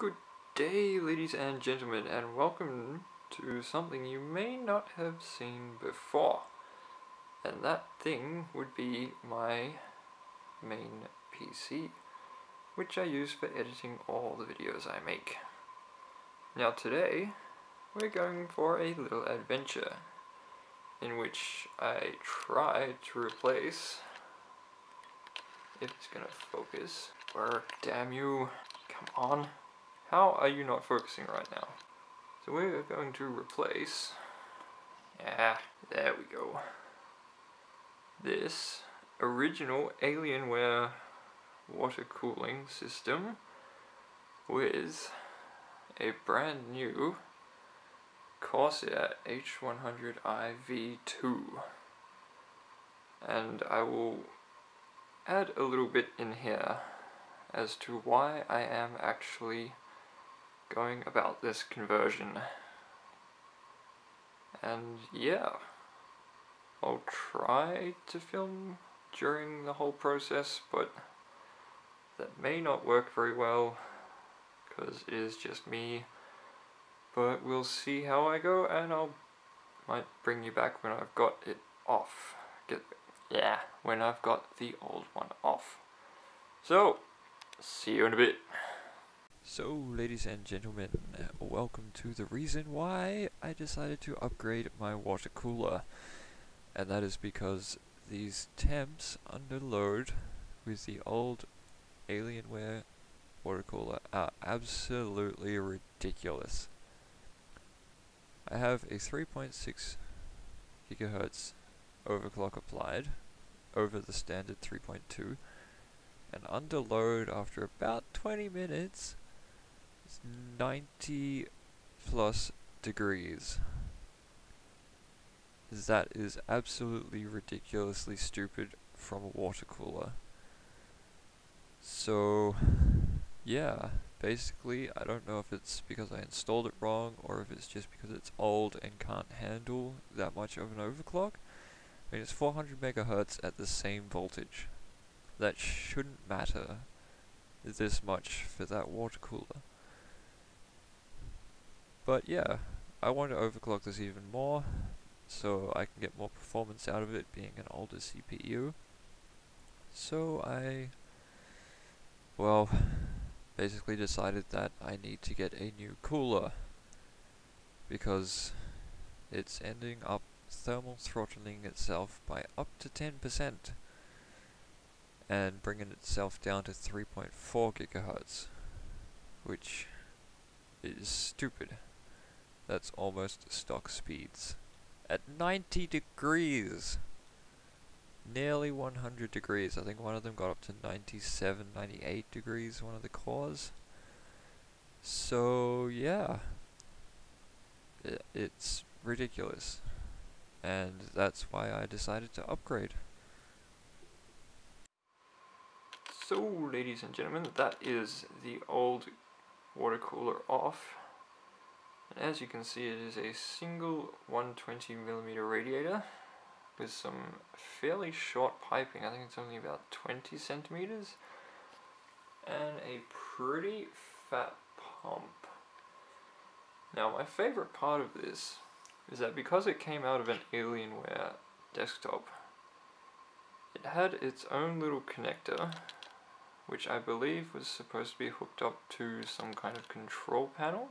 Good day, ladies and gentlemen, and welcome to something you may not have seen before. And that thing would be my main PC, which I use for editing all the videos I make. Now today, we're going for a little adventure, in which I try to replace, if it's gonna focus, work, damn you, come on. How are you not focusing right now? So we're going to replace, there we go, this original Alienware water cooling system with a brand new Corsair H100i V2. And I will add a little bit in here as to why I am actually going about this conversion. And yeah, I'll try to film during the whole process, but that may not work very well because it is just me. But we'll see how I go, and might bring you back when I've got it off. When I've got the old one off. So, see you in a bit. So, ladies and gentlemen, welcome to the reason why I decided to upgrade my water cooler. And that is because these temps under load with the old Alienware water cooler are absolutely ridiculous. I have a 3.6 gigahertz overclock applied over the standard 3.2, and under load after about 20 minutes, 90 plus degrees. That is absolutely ridiculously stupid from a water cooler. So yeah, basically I don't know if it's because I installed it wrong or if it's just because it's old and can't handle that much of an overclock. I mean, it's 400 megahertz at the same voltage. That shouldn't matter this much for that water cooler. But yeah, I want to overclock this even more, so I can get more performance out of it being an older CPU. So I, basically decided that I need to get a new cooler, because it's ending up thermal throttling itself by up to 10% and bringing itself down to 3.4 gigahertz, which is stupid. That's almost stock speeds. At 90 degrees! Nearly 100 degrees. I think one of them got up to 97, 98 degrees, one of the cores. So, yeah. It's ridiculous. And that's why I decided to upgrade. So, ladies and gentlemen, that is the old water cooler off. And as you can see, it is a single 120mm radiator with some fairly short piping. I think it's only about 20 centimeters, and a pretty fat pump. Now, my favorite part of this is that because it came out of an Alienware desktop, it had its own little connector, which I believe was supposed to be hooked up to some kind of control panel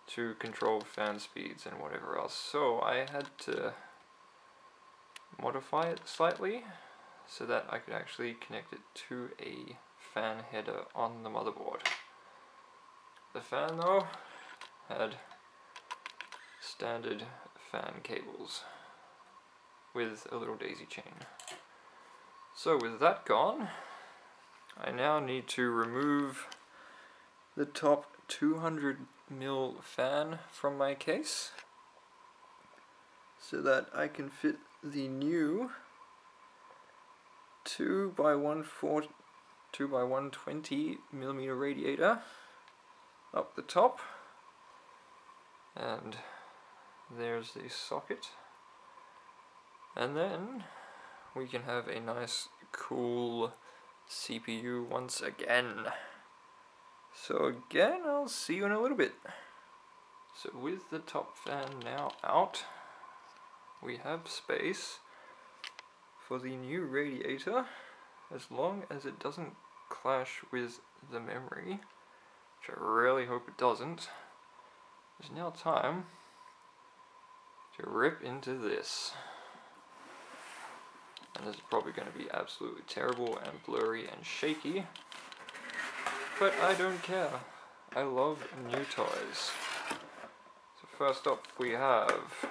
to control fan speeds and whatever else. So I had to modify it slightly so that I could actually connect it to a fan header on the motherboard. The fan, though, had standard fan cables with a little daisy chain. So with that gone, I now need to remove the top 200mm fan from my case so that I can fit the new 2x120mm radiator up the top, and there's the socket, and then we can have a nice cool CPU once again. So again, I'll see you in a little bit. So with the top fan now out, we have space for the new radiator, as long as it doesn't clash with the memory, which I really hope it doesn't. It's now time to rip into this. And this is probably going to be absolutely terrible and blurry and shaky, but I don't care. I love new toys. So first up we have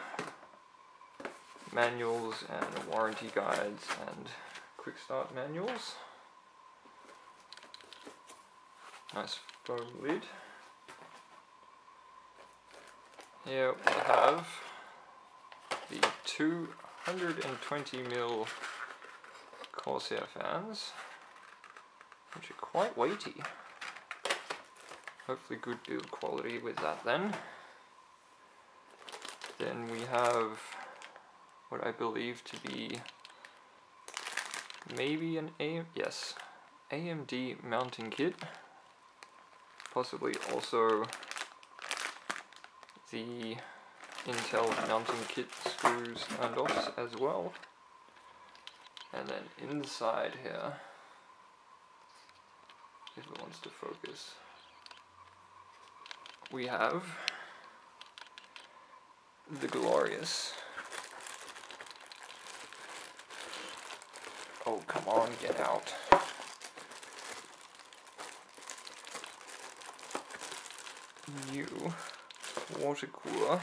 manuals and warranty guides and quick start manuals. Nice foam lid. Here we have the 220mm Corsair fans, which are quite weighty. Hopefully good build quality with that then. Then we have what I believe to be maybe an AMD mounting kit. Possibly also the Intel mounting kit screws and offs as well. And then inside here, if it wants to focus, we have the glorious, oh come on, get out, new water cooler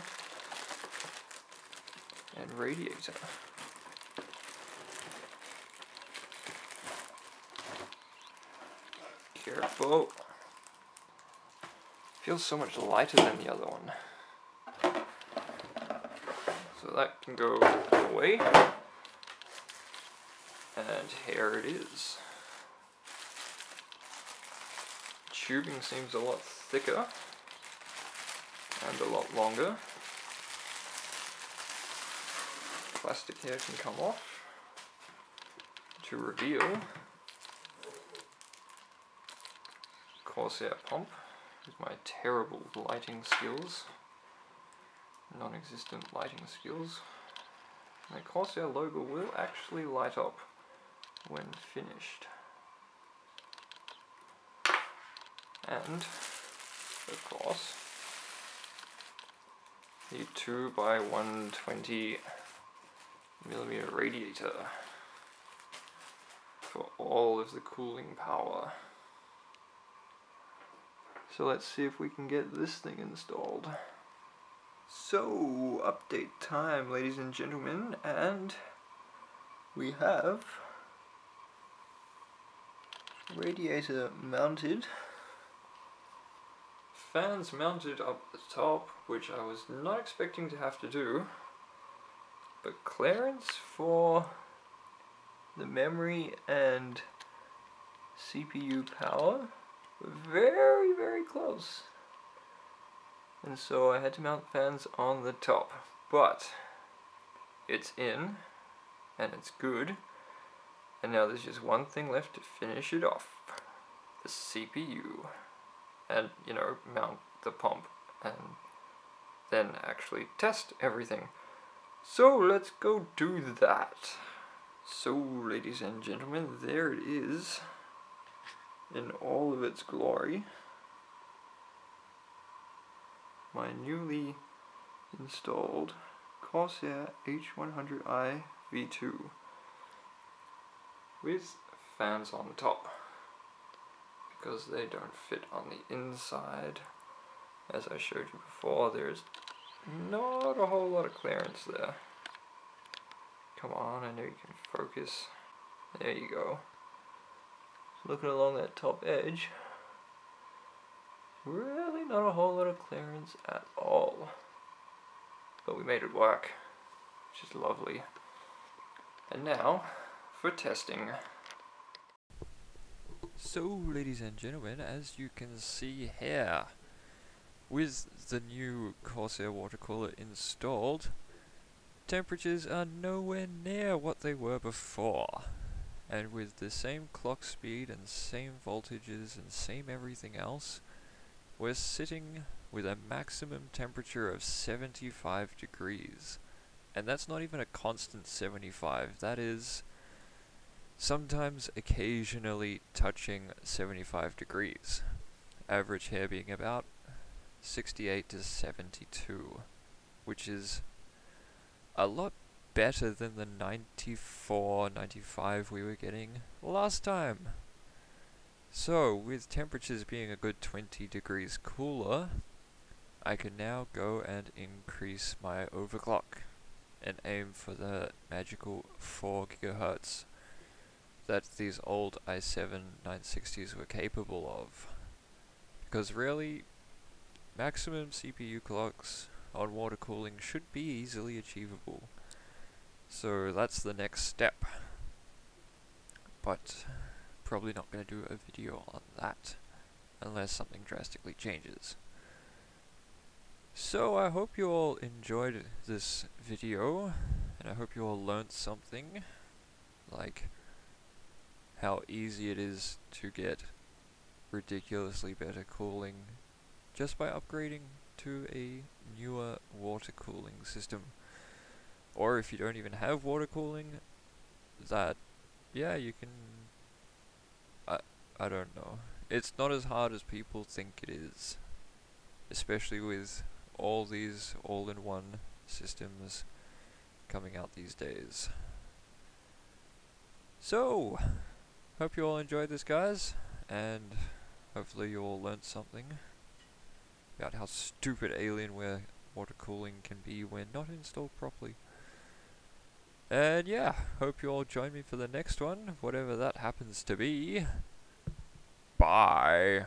and radiator. Careful. Feels so much lighter than the other one. So that can go away. And here it is. Tubing seems a lot thicker and a lot longer. Plastic here can come off to reveal Corsair pump with my terrible lighting skills, non-existent lighting skills. And the Corsair logo will actually light up when finished. And, of course, the 2x120mm radiator for all of the cooling power. So let's see if we can get this thing installed. So, update time, ladies and gentlemen, and we have radiator mounted, fans mounted up the top, which I was not expecting to have to do, but clearance for the memory and CPU power were very, very close. And so I had to mount fans on the top, but it's in, and it's good, and now there's just one thing left to finish it off. The CPU. And, you know, mount the pump, and then actually test everything. So let's go do that. So, ladies and gentlemen, there it is, in all of its glory. My newly installed Corsair H100i V2 with fans on the top, because they don't fit on the inside. As I showed you before, there's not a whole lot of clearance there. Come on, I know you can focus. There you go. Looking along that top edge, really not a whole lot of clearance at all. But we made it work, which is lovely. And now, for testing. So, ladies and gentlemen, as you can see here, with the new Corsair water cooler installed, temperatures are nowhere near what they were before. and with the same clock speed and same voltages and same everything else, we're sitting with a maximum temperature of 75 degrees. And that's not even a constant 75, that is sometimes occasionally touching 75 degrees. Average here being about 68 to 72, which is a lot better than the 94, 95 we were getting last time. So, with temperatures being a good 20 degrees cooler, I can now go and increase my overclock and aim for the magical 4 GHz that these old i7 960s were capable of. Because really, maximum CPU clocks on water cooling should be easily achievable. So that's the next step. But probably not going to do a video on that unless something drastically changes. So I hope you all enjoyed this video, and I hope you all learned something, like how easy it is to get ridiculously better cooling just by upgrading to a newer water cooling system. Or if you don't even have water cooling, that, yeah, you can, I don't know. It's not as hard as people think it is, especially with all these all-in-one systems coming out these days. So, hope you all enjoyed this, guys, and hopefully you all learned something about how stupid Alienware water cooling can be when not installed properly. And yeah, hope you all join me for the next one, whatever that happens to be. Bye!